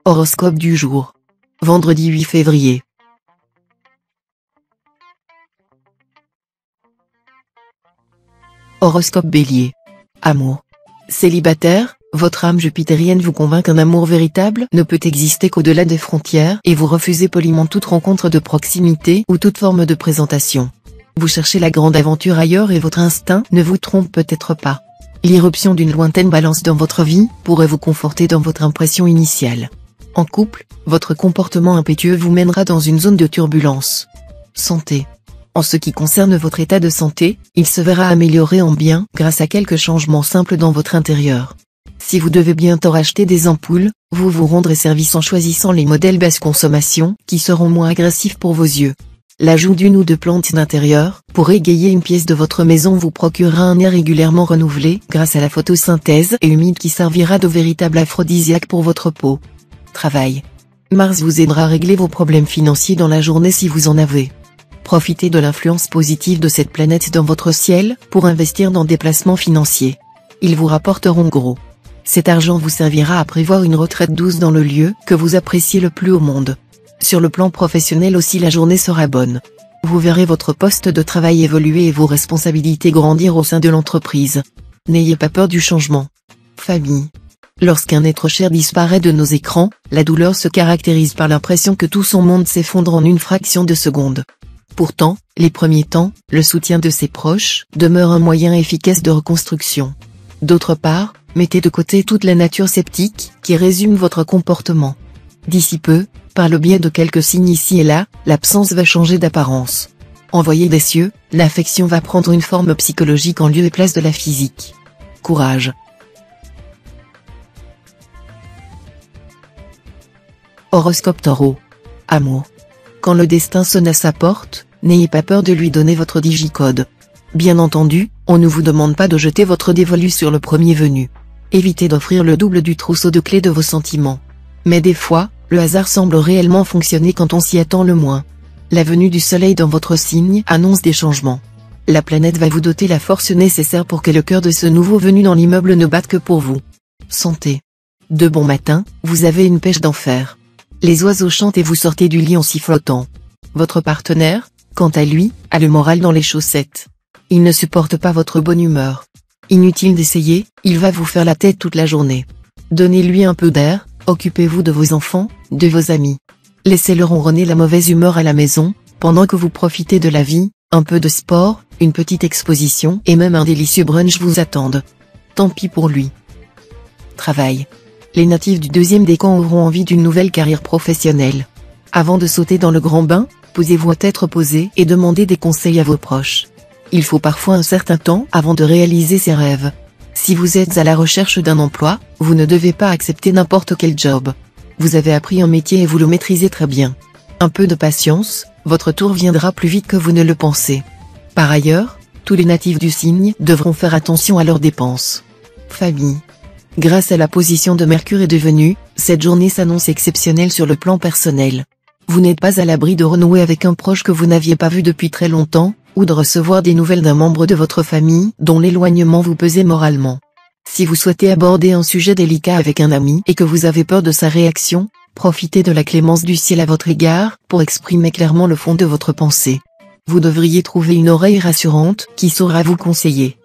Horoscope du jour. Vendredi 8 février. Horoscope Bélier. Amour. Célibataire, votre âme jupitérienne vous convainc qu'un amour véritable ne peut exister qu'au-delà des frontières et vous refusez poliment toute rencontre de proximité ou toute forme de présentation. Vous cherchez la grande aventure ailleurs et votre instinct ne vous trompe peut-être pas. L'irruption d'une lointaine balance dans votre vie pourrait vous conforter dans votre impression initiale. En couple, votre comportement impétueux vous mènera dans une zone de turbulence. Santé. En ce qui concerne votre état de santé, il se verra amélioré en bien grâce à quelques changements simples dans votre intérieur. Si vous devez bientôt racheter des ampoules, vous vous rendrez service en choisissant les modèles basse consommation qui seront moins agressifs pour vos yeux. L'ajout d'une ou deux plantes d'intérieur pour égayer une pièce de votre maison vous procurera un air régulièrement renouvelé grâce à la photosynthèse et humide qui servira de véritable aphrodisiaque pour votre peau. Travail. Mars vous aidera à régler vos problèmes financiers dans la journée si vous en avez. Profitez de l'influence positive de cette planète dans votre ciel pour investir dans des placements financiers. Ils vous rapporteront gros. Cet argent vous servira à prévoir une retraite douce dans le lieu que vous appréciez le plus au monde. Sur le plan professionnel aussi la journée sera bonne. Vous verrez votre poste de travail évoluer et vos responsabilités grandir au sein de l'entreprise. N'ayez pas peur du changement. Famille. Lorsqu'un être cher disparaît de nos écrans, la douleur se caractérise par l'impression que tout son monde s'effondre en une fraction de seconde. Pourtant, les premiers temps, le soutien de ses proches demeure un moyen efficace de reconstruction. D'autre part, mettez de côté toute la nature sceptique qui résume votre comportement. D'ici peu, par le biais de quelques signes ici et là, l'absence va changer d'apparence. Envoyé des cieux, l'affection va prendre une forme psychologique en lieu et place de la physique. Courage. Horoscope Taureau. Amour. Quand le destin sonne à sa porte, n'ayez pas peur de lui donner votre digicode. Bien entendu, on ne vous demande pas de jeter votre dévolu sur le premier venu. Évitez d'offrir le double du trousseau de clés de vos sentiments. Mais des fois, le hasard semble réellement fonctionner quand on s'y attend le moins. La venue du soleil dans votre signe annonce des changements. La planète va vous doter la force nécessaire pour que le cœur de ce nouveau venu dans l'immeuble ne batte que pour vous. Santé. De bon matin, vous avez une pêche d'enfer. Les oiseaux chantent et vous sortez du lit en sifflotant. Votre partenaire, quant à lui, a le moral dans les chaussettes. Il ne supporte pas votre bonne humeur. Inutile d'essayer, il va vous faire la tête toute la journée. Donnez-lui un peu d'air, occupez-vous de vos enfants, de vos amis. Laissez-le ronronner la mauvaise humeur à la maison, pendant que vous profitez de la vie, un peu de sport, une petite exposition et même un délicieux brunch vous attendent. Tant pis pour lui. Travail. Les natifs du deuxième décan auront envie d'une nouvelle carrière professionnelle. Avant de sauter dans le grand bain, posez-vous à tête reposée et demandez des conseils à vos proches. Il faut parfois un certain temps avant de réaliser ses rêves. Si vous êtes à la recherche d'un emploi, vous ne devez pas accepter n'importe quel job. Vous avez appris un métier et vous le maîtrisez très bien. Un peu de patience, votre tour viendra plus vite que vous ne le pensez. Par ailleurs, tous les natifs du signe devront faire attention à leurs dépenses. Famille. Grâce à la position de Mercure et de Vénus, cette journée s'annonce exceptionnelle sur le plan personnel. Vous n'êtes pas à l'abri de renouer avec un proche que vous n'aviez pas vu depuis très longtemps, ou de recevoir des nouvelles d'un membre de votre famille dont l'éloignement vous pesait moralement. Si vous souhaitez aborder un sujet délicat avec un ami et que vous avez peur de sa réaction, profitez de la clémence du ciel à votre égard pour exprimer clairement le fond de votre pensée. Vous devriez trouver une oreille rassurante qui saura vous conseiller.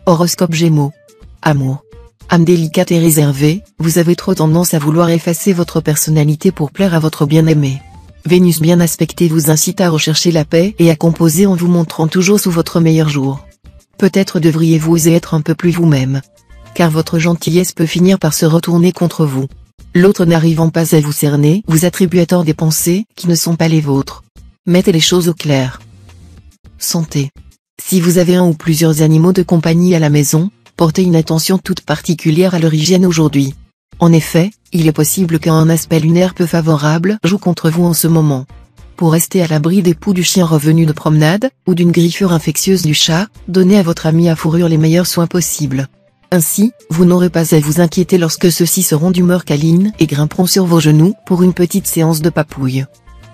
Horoscope Gémeaux. Amour. Âme délicate et réservée, vous avez trop tendance à vouloir effacer votre personnalité pour plaire à votre bien-aimé. Vénus bien aspectée vous incite à rechercher la paix et à composer en vous montrant toujours sous votre meilleur jour. Peut-être devriez-vous oser être un peu plus vous-même. Car votre gentillesse peut finir par se retourner contre vous. L'autre n'arrivant pas à vous cerner vous attribue à tort des pensées qui ne sont pas les vôtres. Mettez les choses au clair. Santé. Si vous avez un ou plusieurs animaux de compagnie à la maison, portez une attention toute particulière à leur hygiène aujourd'hui. En effet, il est possible qu'un aspect lunaire peu favorable joue contre vous en ce moment. Pour rester à l'abri des poux du chien revenu de promenade, ou d'une griffure infectieuse du chat, donnez à votre ami à fourrure les meilleurs soins possibles. Ainsi, vous n'aurez pas à vous inquiéter lorsque ceux-ci seront d'humeur câline et grimperont sur vos genoux pour une petite séance de papouille.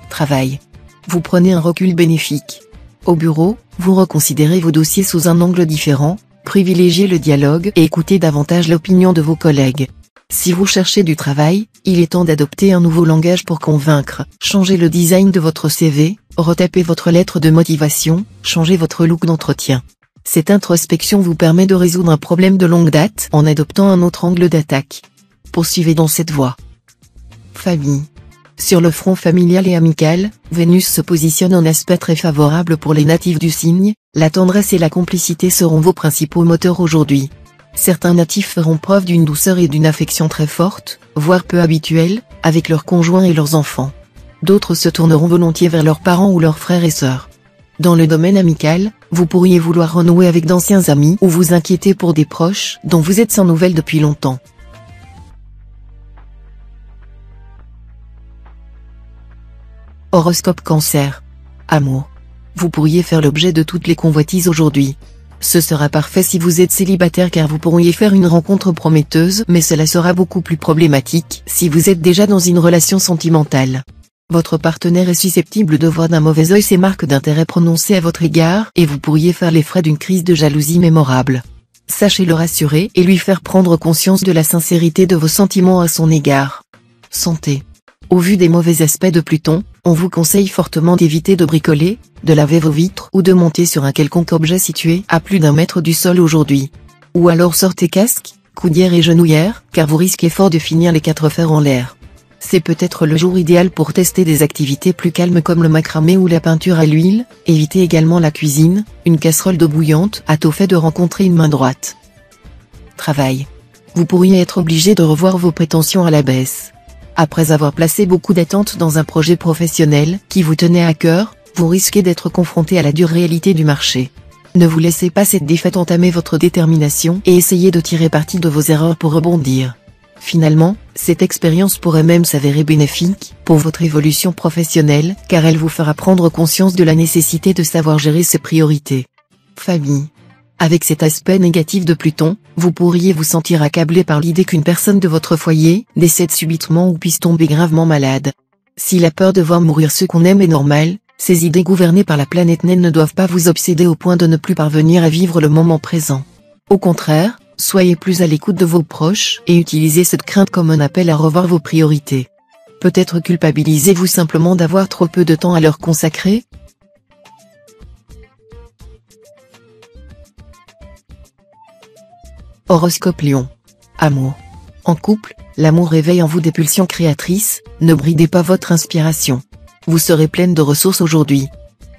Travail. Vous prenez un recul bénéfique. Au bureau, vous reconsidérez vos dossiers sous un angle différent, Privilégiez le dialogue et écoutez davantage l'opinion de vos collègues. Si vous cherchez du travail, il est temps d'adopter un nouveau langage pour convaincre. Changez le design de votre CV, retapez votre lettre de motivation, changez votre look d'entretien. Cette introspection vous permet de résoudre un problème de longue date en adoptant un autre angle d'attaque. Poursuivez dans cette voie. Famille. Sur le front familial et amical, Vénus se positionne en aspect très favorable pour les natifs du signe, la tendresse et la complicité seront vos principaux moteurs aujourd'hui. Certains natifs feront preuve d'une douceur et d'une affection très forte, voire peu habituelle, avec leurs conjoints et leurs enfants. D'autres se tourneront volontiers vers leurs parents ou leurs frères et sœurs. Dans le domaine amical, vous pourriez vouloir renouer avec d'anciens amis ou vous inquiéter pour des proches dont vous êtes sans nouvelles depuis longtemps. Horoscope Cancer. Amour. Vous pourriez faire l'objet de toutes les convoitises aujourd'hui. Ce sera parfait si vous êtes célibataire car vous pourriez faire une rencontre prometteuse, mais cela sera beaucoup plus problématique si vous êtes déjà dans une relation sentimentale. Votre partenaire est susceptible de voir d'un mauvais œil ces marques d'intérêt prononcées à votre égard et vous pourriez faire les frais d'une crise de jalousie mémorable. Sachez le rassurer et lui faire prendre conscience de la sincérité de vos sentiments à son égard. Santé. Au vu des mauvais aspects de Pluton, on vous conseille fortement d'éviter de bricoler, de laver vos vitres ou de monter sur un quelconque objet situé à plus d'1 mètre du sol aujourd'hui. Ou alors sortez casque, coudière et genouillère, car vous risquez fort de finir les 4 fers en l'air. C'est peut-être le jour idéal pour tester des activités plus calmes comme le macramé ou la peinture à l'huile, évitez également la cuisine, une casserole d'eau bouillante a tôt fait de rencontrer une main droite. Travail. Vous pourriez être obligé de revoir vos prétentions à la baisse. Après avoir placé beaucoup d'attentes dans un projet professionnel qui vous tenait à cœur, vous risquez d'être confronté à la dure réalité du marché. Ne vous laissez pas cette défaite entamer votre détermination et essayez de tirer parti de vos erreurs pour rebondir. Finalement, cette expérience pourrait même s'avérer bénéfique pour votre évolution professionnelle car elle vous fera prendre conscience de la nécessité de savoir gérer ses priorités. Famille. Avec cet aspect négatif de Pluton, vous pourriez vous sentir accablé par l'idée qu'une personne de votre foyer décède subitement ou puisse tomber gravement malade. Si la peur de voir mourir ceux qu'on aime est normale, ces idées gouvernées par la planète naine ne doivent pas vous obséder au point de ne plus parvenir à vivre le moment présent. Au contraire, soyez plus à l'écoute de vos proches et utilisez cette crainte comme un appel à revoir vos priorités. Peut-être culpabilisez-vous simplement d'avoir trop peu de temps à leur consacrer. Horoscope Lion. Amour. En couple, l'amour réveille en vous des pulsions créatrices, ne bridez pas votre inspiration. Vous serez pleine de ressources aujourd'hui.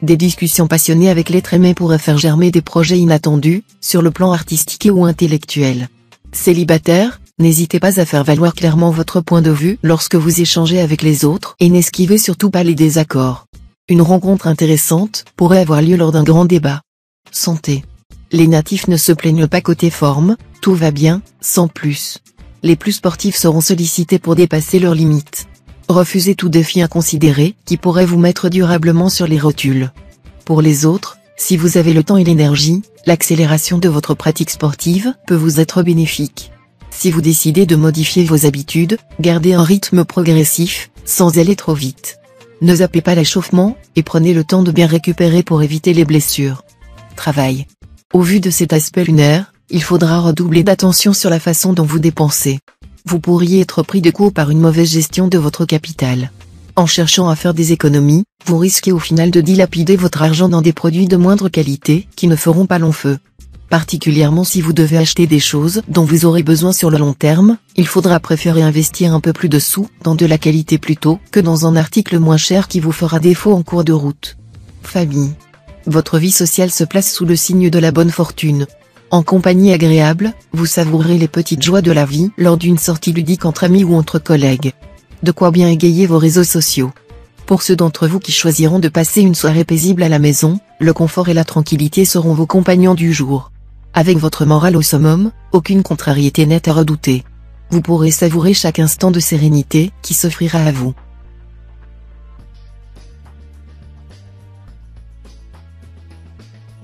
Des discussions passionnées avec l'être aimé pourraient faire germer des projets inattendus, sur le plan artistique ou intellectuel. Célibataire, n'hésitez pas à faire valoir clairement votre point de vue lorsque vous échangez avec les autres et n'esquivez surtout pas les désaccords. Une rencontre intéressante pourrait avoir lieu lors d'un grand débat. Santé. Les natifs ne se plaignent pas côté forme, tout va bien, sans plus. Les plus sportifs seront sollicités pour dépasser leurs limites. Refusez tout défi inconsidéré qui pourrait vous mettre durablement sur les rotules. Pour les autres, si vous avez le temps et l'énergie, l'accélération de votre pratique sportive peut vous être bénéfique. Si vous décidez de modifier vos habitudes, gardez un rythme progressif, sans aller trop vite. Ne zappez pas l'échauffement, et prenez le temps de bien récupérer pour éviter les blessures. Travail. Au vu de cet aspect lunaire, il faudra redoubler d'attention sur la façon dont vous dépensez. Vous pourriez être pris de court par une mauvaise gestion de votre capital. En cherchant à faire des économies, vous risquez au final de dilapider votre argent dans des produits de moindre qualité qui ne feront pas long feu. Particulièrement si vous devez acheter des choses dont vous aurez besoin sur le long terme, il faudra préférer investir un peu plus de sous dans de la qualité plutôt que dans un article moins cher qui vous fera défaut en cours de route. Famille. Votre vie sociale se place sous le signe de la bonne fortune. En compagnie agréable, vous savourez les petites joies de la vie lors d'une sortie ludique entre amis ou entre collègues. De quoi bien égayer vos réseaux sociaux. Pour ceux d'entre vous qui choisiront de passer une soirée paisible à la maison, le confort et la tranquillité seront vos compagnons du jour. Avec votre morale au summum, aucune contrariété n'est à redouter. Vous pourrez savourer chaque instant de sérénité qui s'offrira à vous.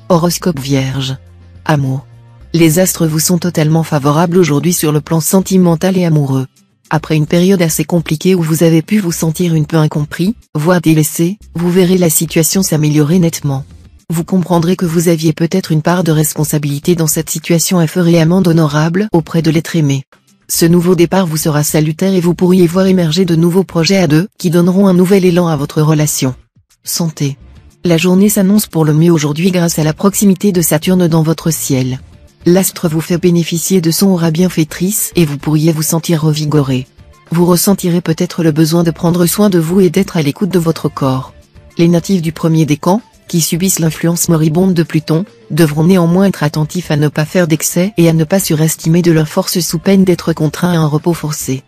Horoscope Vierge. Amour. Les astres vous sont totalement favorables aujourd'hui sur le plan sentimental et amoureux. Après une période assez compliquée où vous avez pu vous sentir un peu incompris, voire délaissé, vous verrez la situation s'améliorer nettement. Vous comprendrez que vous aviez peut-être une part de responsabilité dans cette situation et ferez amende honorable auprès de l'être aimé. Ce nouveau départ vous sera salutaire et vous pourriez voir émerger de nouveaux projets à deux qui donneront un nouvel élan à votre relation. Santé. La journée s'annonce pour le mieux aujourd'hui grâce à la proximité de Saturne dans votre ciel. L'astre vous fait bénéficier de son aura bienfaitrice et vous pourriez vous sentir revigoré. Vous ressentirez peut-être le besoin de prendre soin de vous et d'être à l'écoute de votre corps. Les natifs du premier décan, qui subissent l'influence moribonde de Pluton, devront néanmoins être attentifs à ne pas faire d'excès et à ne pas surestimer de leur force sous peine d'être contraints à un repos forcé.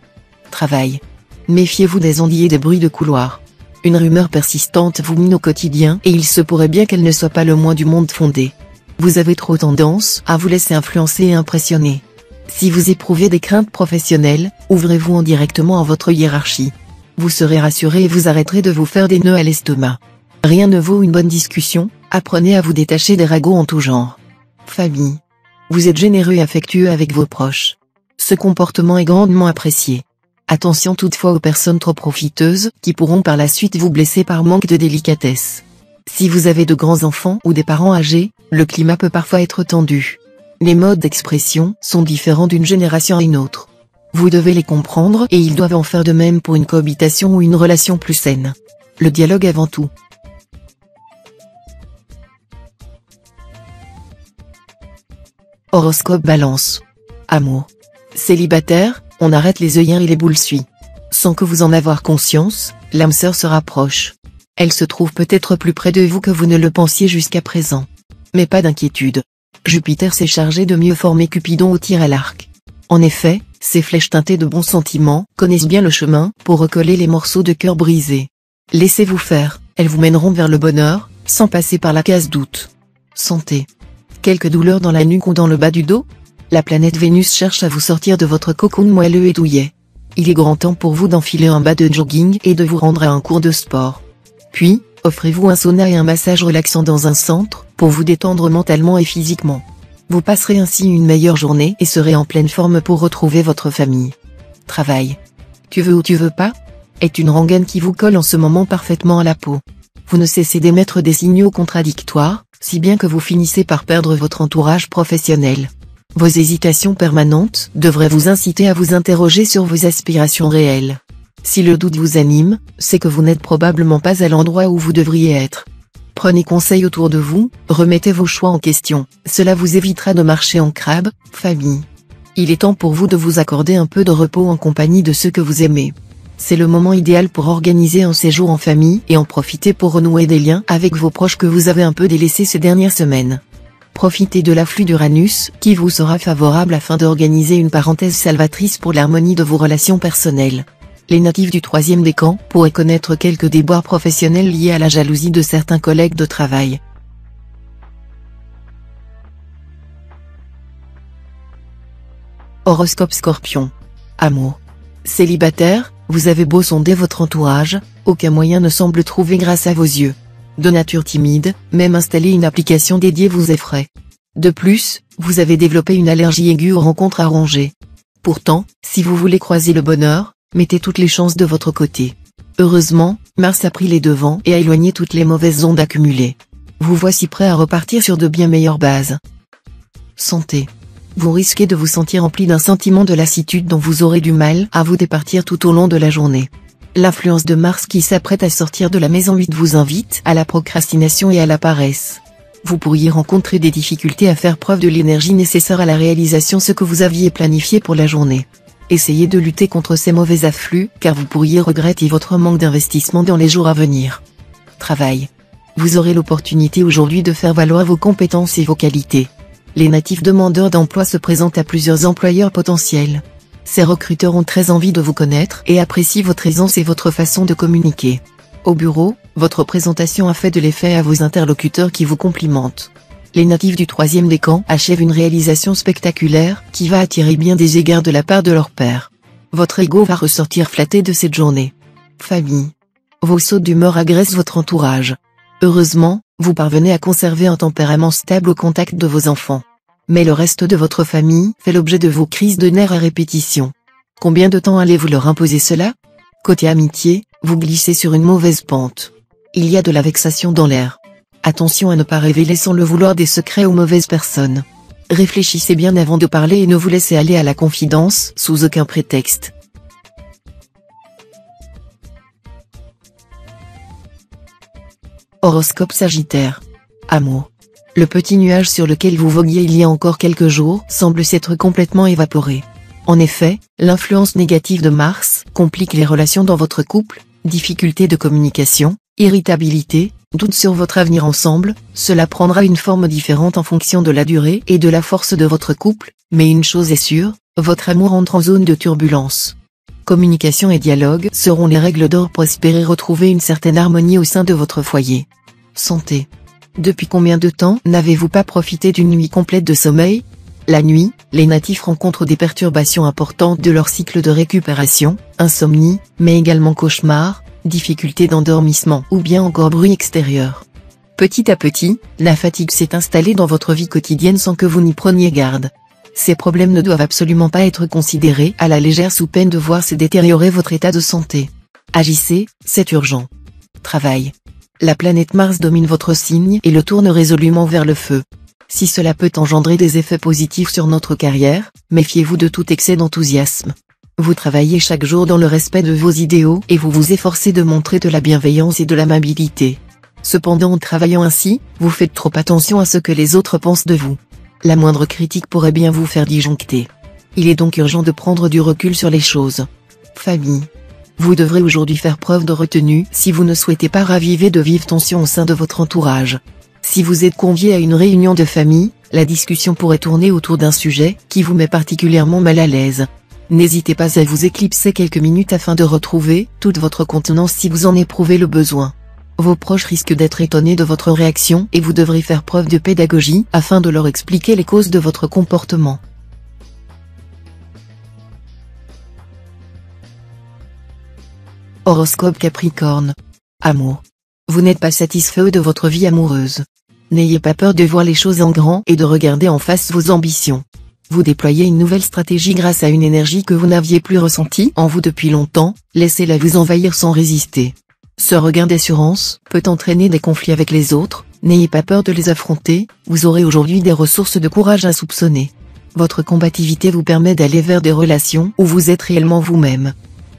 Travail. Méfiez-vous des ondits et des bruits de couloir. Une rumeur persistante vous mine au quotidien et il se pourrait bien qu'elle ne soit pas le moins du monde fondée. Vous avez trop tendance à vous laisser influencer et impressionner. Si vous éprouvez des craintes professionnelles, ouvrez-vous indirectement à votre hiérarchie. Vous serez rassuré et vous arrêterez de vous faire des nœuds à l'estomac. Rien ne vaut une bonne discussion, apprenez à vous détacher des ragots en tout genre. Famille. Vous êtes généreux et affectueux avec vos proches. Ce comportement est grandement apprécié. Attention toutefois aux personnes trop profiteuses, qui pourront par la suite vous blesser par manque de délicatesse. Si vous avez de grands enfants ou des parents âgés, le climat peut parfois être tendu. Les modes d'expression sont différents d'une génération à une autre. Vous devez les comprendre et ils doivent en faire de même pour une cohabitation ou une relation plus saine. Le dialogue avant tout. Horoscope Balance. Amour. Célibataire, on arrête les œillères et les boules suies. Sans que vous en avoir conscience, l'âme sœur se rapproche. Elle se trouve peut-être plus près de vous que vous ne le pensiez jusqu'à présent. Mais pas d'inquiétude. Jupiter s'est chargé de mieux former Cupidon au tir à l'arc. En effet, ces flèches teintées de bons sentiments connaissent bien le chemin pour recoller les morceaux de cœur brisés. Laissez-vous faire, elles vous mèneront vers le bonheur, sans passer par la case doute. Santé. Quelques douleurs dans la nuque ou dans le bas du dos? La planète Vénus cherche à vous sortir de votre cocoon moelleux et douillet. Il est grand temps pour vous d'enfiler un bas de jogging et de vous rendre à un cours de sport. Puis, offrez-vous un sauna et un massage relaxant dans un centre, pour vous détendre mentalement et physiquement. Vous passerez ainsi une meilleure journée et serez en pleine forme pour retrouver votre famille. Travail. Tu veux ou tu veux pas? Est une rengaine qui vous colle en ce moment parfaitement à la peau. Vous ne cessez d'émettre des signaux contradictoires, si bien que vous finissez par perdre votre entourage professionnel. Vos hésitations permanentes devraient vous inciter à vous interroger sur vos aspirations réelles. Si le doute vous anime, c'est que vous n'êtes probablement pas à l'endroit où vous devriez être. Prenez conseil autour de vous, remettez vos choix en question, cela vous évitera de marcher en crabe, famille. Il est temps pour vous de vous accorder un peu de repos en compagnie de ceux que vous aimez. C'est le moment idéal pour organiser un séjour en famille et en profiter pour renouer des liens avec vos proches que vous avez un peu délaissés ces dernières semaines. Profitez de l'afflux d'Uranus qui vous sera favorable afin d'organiser une parenthèse salvatrice pour l'harmonie de vos relations personnelles. Les natifs du troisième décan pourraient connaître quelques déboires professionnels liés à la jalousie de certains collègues de travail. Horoscope Scorpion. Amour. Célibataire, vous avez beau sonder votre entourage, aucun moyen ne semble trouver grâce à vos yeux. De nature timide, même installer une application dédiée vous effraie. De plus, vous avez développé une allergie aiguë aux rencontres arrangées. Pourtant, si vous voulez croiser le bonheur, mettez toutes les chances de votre côté. Heureusement, Mars a pris les devants et a éloigné toutes les mauvaises ondes accumulées. Vous voici prêt à repartir sur de bien meilleures bases. Santé. Vous risquez de vous sentir empli d'un sentiment de lassitude dont vous aurez du mal à vous départir tout au long de la journée. L'influence de Mars qui s'apprête à sortir de la maison 8 vous invite à la procrastination et à la paresse. Vous pourriez rencontrer des difficultés à faire preuve de l'énergie nécessaire à la réalisation de ce que vous aviez planifié pour la journée. Essayez de lutter contre ces mauvais afflux car vous pourriez regretter votre manque d'investissement dans les jours à venir. Travail. Vous aurez l'opportunité aujourd'hui de faire valoir vos compétences et vos qualités. Les natifs demandeurs d'emploi se présentent à plusieurs employeurs potentiels. Ces recruteurs ont très envie de vous connaître et apprécient votre aisance et votre façon de communiquer. Au bureau, votre présentation a fait de l'effet à vos interlocuteurs qui vous complimentent. Les natifs du troisième décan achèvent une réalisation spectaculaire qui va attirer bien des égards de la part de leur père. Votre ego va ressortir flatté de cette journée. Famille. Vos sautes d'humeur agressent votre entourage. Heureusement, vous parvenez à conserver un tempérament stable au contact de vos enfants. Mais le reste de votre famille fait l'objet de vos crises de nerfs à répétition. Combien de temps allez-vous leur imposer cela? Côté amitié, vous glissez sur une mauvaise pente. Il y a de la vexation dans l'air. Attention à ne pas révéler sans le vouloir des secrets aux mauvaises personnes. Réfléchissez bien avant de parler et ne vous laissez aller à la confidence sous aucun prétexte. Horoscope Sagittaire. Amour. Le petit nuage sur lequel vous voguiez il y a encore quelques jours semble s'être complètement évaporé. En effet, l'influence négative de Mars complique les relations dans votre couple, difficultés de communication, irritabilité, doute sur votre avenir ensemble, cela prendra une forme différente en fonction de la durée et de la force de votre couple, mais une chose est sûre, votre amour entre en zone de turbulence. Communication et dialogue seront les règles d'or pour espérer retrouver une certaine harmonie au sein de votre foyer. Santé. Depuis combien de temps n'avez-vous pas profité d'une nuit complète de sommeil? La nuit, les natifs rencontrent des perturbations importantes de leur cycle de récupération, insomnie, mais également cauchemars, difficultés d'endormissement ou bien encore bruit extérieur. Petit à petit, la fatigue s'est installée dans votre vie quotidienne sans que vous n'y preniez garde. Ces problèmes ne doivent absolument pas être considérés à la légère sous peine de voir se détériorer votre état de santé. Agissez, c'est urgent. Travail. La planète Mars domine votre signe et le tourne résolument vers le feu. Si cela peut engendrer des effets positifs sur notre carrière, méfiez-vous de tout excès d'enthousiasme. Vous travaillez chaque jour dans le respect de vos idéaux et vous vous efforcez de montrer de la bienveillance et de l'amabilité. Cependant en travaillant ainsi, vous faites trop attention à ce que les autres pensent de vous. La moindre critique pourrait bien vous faire disjoncter. Il est donc urgent de prendre du recul sur les choses. Famille. Vous devrez aujourd'hui faire preuve de retenue si vous ne souhaitez pas raviver de vives tensions au sein de votre entourage. Si vous êtes convié à une réunion de famille, la discussion pourrait tourner autour d'un sujet qui vous met particulièrement mal à l'aise. N'hésitez pas à vous éclipser quelques minutes afin de retrouver toute votre contenance si vous en éprouvez le besoin. Vos proches risquent d'être étonnés de votre réaction et vous devrez faire preuve de pédagogie afin de leur expliquer les causes de votre comportement. Horoscope Capricorne. Amour. Vous n'êtes pas satisfait de votre vie amoureuse. N'ayez pas peur de voir les choses en grand et de regarder en face vos ambitions. Vous déployez une nouvelle stratégie grâce à une énergie que vous n'aviez plus ressentie en vous depuis longtemps, laissez-la vous envahir sans résister. Ce regain d'assurance peut entraîner des conflits avec les autres, n'ayez pas peur de les affronter, vous aurez aujourd'hui des ressources de courage insoupçonnées. Votre combativité vous permet d'aller vers des relations où vous êtes réellement vous-même.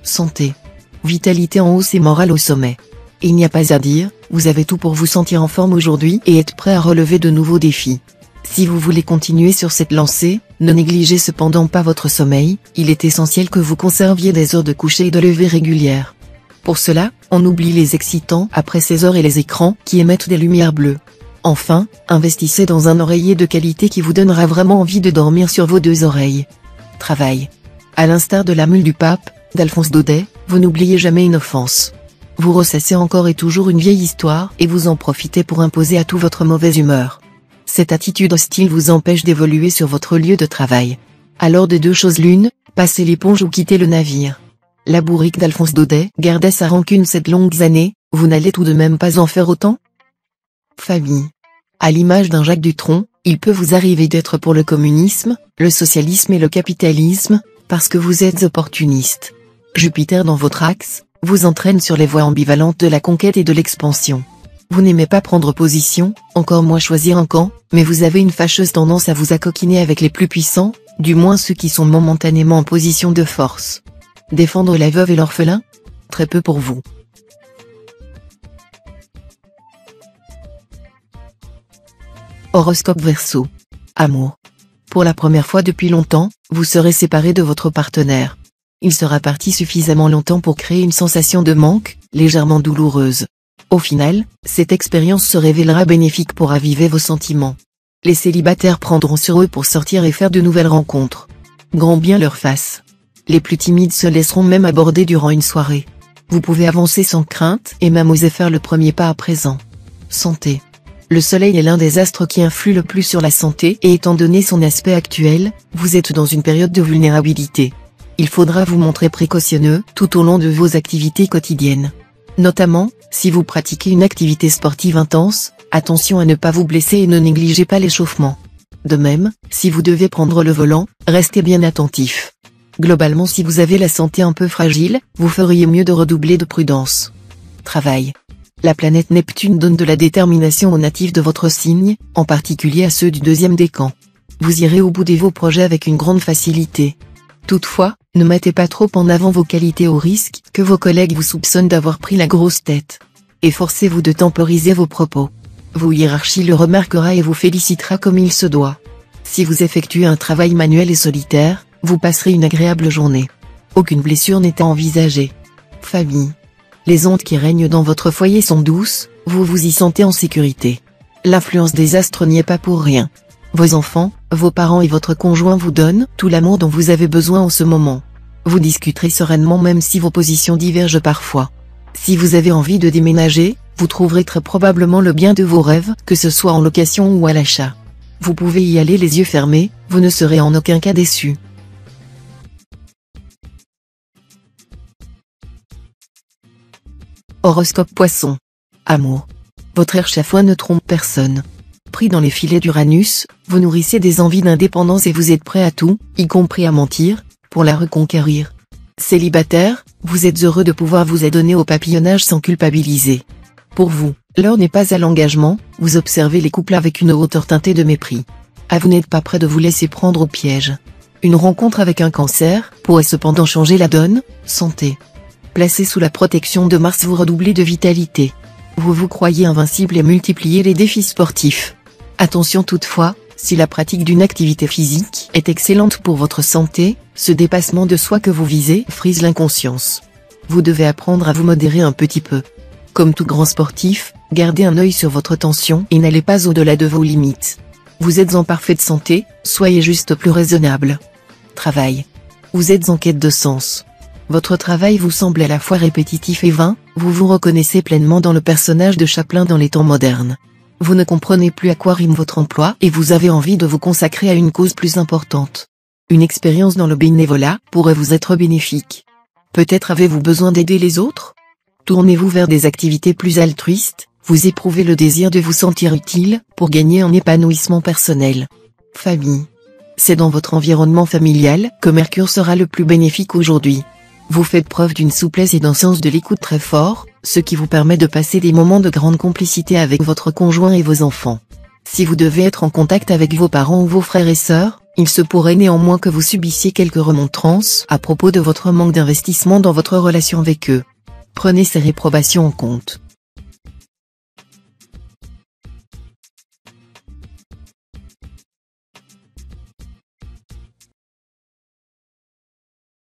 Santé. Vitalité en hausse et morale au sommet. Il n'y a pas à dire, vous avez tout pour vous sentir en forme aujourd'hui et être prêt à relever de nouveaux défis. Si vous voulez continuer sur cette lancée, ne négligez cependant pas votre sommeil, il est essentiel que vous conserviez des heures de coucher et de lever régulières. Pour cela, on oublie les excitants après ces heures et les écrans qui émettent des lumières bleues. Enfin, investissez dans un oreiller de qualité qui vous donnera vraiment envie de dormir sur vos deux oreilles. Travail. À l'instar de la mule du pape, d'Alphonse Daudet, vous n'oubliez jamais une offense. Vous ressassez encore et toujours une vieille histoire et vous en profitez pour imposer à tout votre mauvaise humeur. Cette attitude hostile vous empêche d'évoluer sur votre lieu de travail. Alors de deux choses l'une, passez l'éponge ou quittez le navire. La bourrique d'Alphonse Daudet gardait sa rancune ces longues années, vous n'allez tout de même pas en faire autant? Famille. À l'image d'un Jacques Dutronc, il peut vous arriver d'être pour le communisme, le socialisme et le capitalisme, parce que vous êtes opportuniste. Jupiter dans votre axe vous entraîne sur les voies ambivalentes de la conquête et de l'expansion. Vous n'aimez pas prendre position, encore moins choisir un camp, mais vous avez une fâcheuse tendance à vous accoquiner avec les plus puissants, du moins ceux qui sont momentanément en position de force. Défendre la veuve et l'orphelin? Très peu pour vous. Horoscope Verseau. Amour. Pour la première fois depuis longtemps, vous serez séparé de votre partenaire. Il sera parti suffisamment longtemps pour créer une sensation de manque, légèrement douloureuse. Au final, cette expérience se révélera bénéfique pour raviver vos sentiments. Les célibataires prendront sur eux pour sortir et faire de nouvelles rencontres. Grand bien leur fasse. Les plus timides se laisseront même aborder durant une soirée. Vous pouvez avancer sans crainte et même oser faire le premier pas à présent. Santé. Le soleil est l'un des astres qui influe le plus sur la santé et étant donné son aspect actuel, vous êtes dans une période de vulnérabilité. Il faudra vous montrer précautionneux tout au long de vos activités quotidiennes. Notamment, si vous pratiquez une activité sportive intense, attention à ne pas vous blesser et ne négligez pas l'échauffement. De même, si vous devez prendre le volant, restez bien attentif. Globalement, si vous avez la santé un peu fragile, vous feriez mieux de redoubler de prudence. Travail. La planète Neptune donne de la détermination aux natifs de votre signe, en particulier à ceux du deuxième décan. Vous irez au bout de vos projets avec une grande facilité. Toutefois, ne mettez pas trop en avant vos qualités au risque que vos collègues vous soupçonnent d'avoir pris la grosse tête. Efforcez-vous de temporiser vos propos. Vos hiérarchies le remarquera et vous félicitera comme il se doit. Si vous effectuez un travail manuel et solitaire, vous passerez une agréable journée. Aucune blessure n'est à envisager. Famille. Les ondes qui règnent dans votre foyer sont douces, vous vous y sentez en sécurité. L'influence des astres n'y est pas pour rien. Vos enfants, vos parents et votre conjoint vous donnent tout l'amour dont vous avez besoin en ce moment. Vous discuterez sereinement même si vos positions divergent parfois. Si vous avez envie de déménager, vous trouverez très probablement le bien de vos rêves, que ce soit en location ou à l'achat. Vous pouvez y aller les yeux fermés, vous ne serez en aucun cas déçu. Horoscope Poisson. Amour. Votre échafaud ne trompe personne. Pris dans les filets d'Uranus, vous nourrissez des envies d'indépendance et vous êtes prêt à tout, y compris à mentir, pour la reconquérir. Célibataire, vous êtes heureux de pouvoir vous adonner au papillonnage sans culpabiliser. Pour vous, l'heure n'est pas à l'engagement, vous observez les couples avec une hauteur teintée de mépris. Vous n'êtes pas prêt de vous laisser prendre au piège. Une rencontre avec un cancer pourrait cependant changer la donne. Santé. Placé sous la protection de Mars, vous redoublez de vitalité. Vous vous croyez invincible et multipliez les défis sportifs. Attention toutefois, si la pratique d'une activité physique est excellente pour votre santé, ce dépassement de soi que vous visez frise l'inconscience. Vous devez apprendre à vous modérer un petit peu. Comme tout grand sportif, gardez un œil sur votre tension et n'allez pas au-delà de vos limites. Vous êtes en parfaite santé, soyez juste plus raisonnable. Travail. Vous êtes en quête de sens. Votre travail vous semble à la fois répétitif et vain, vous vous reconnaissez pleinement dans le personnage de Chaplin dans les temps modernes. Vous ne comprenez plus à quoi rime votre emploi et vous avez envie de vous consacrer à une cause plus importante. Une expérience dans le bénévolat pourrait vous être bénéfique. Peut-être avez-vous besoin d'aider les autres ? Tournez-vous vers des activités plus altruistes, vous éprouvez le désir de vous sentir utile pour gagner en épanouissement personnel. Famille. C'est dans votre environnement familial que Mercure sera le plus bénéfique aujourd'hui. Vous faites preuve d'une souplesse et d'un sens de l'écoute très fort, ce qui vous permet de passer des moments de grande complicité avec votre conjoint et vos enfants. Si vous devez être en contact avec vos parents ou vos frères et sœurs, il se pourrait néanmoins que vous subissiez quelques remontrances à propos de votre manque d'investissement dans votre relation avec eux. Prenez ces réprobations en compte.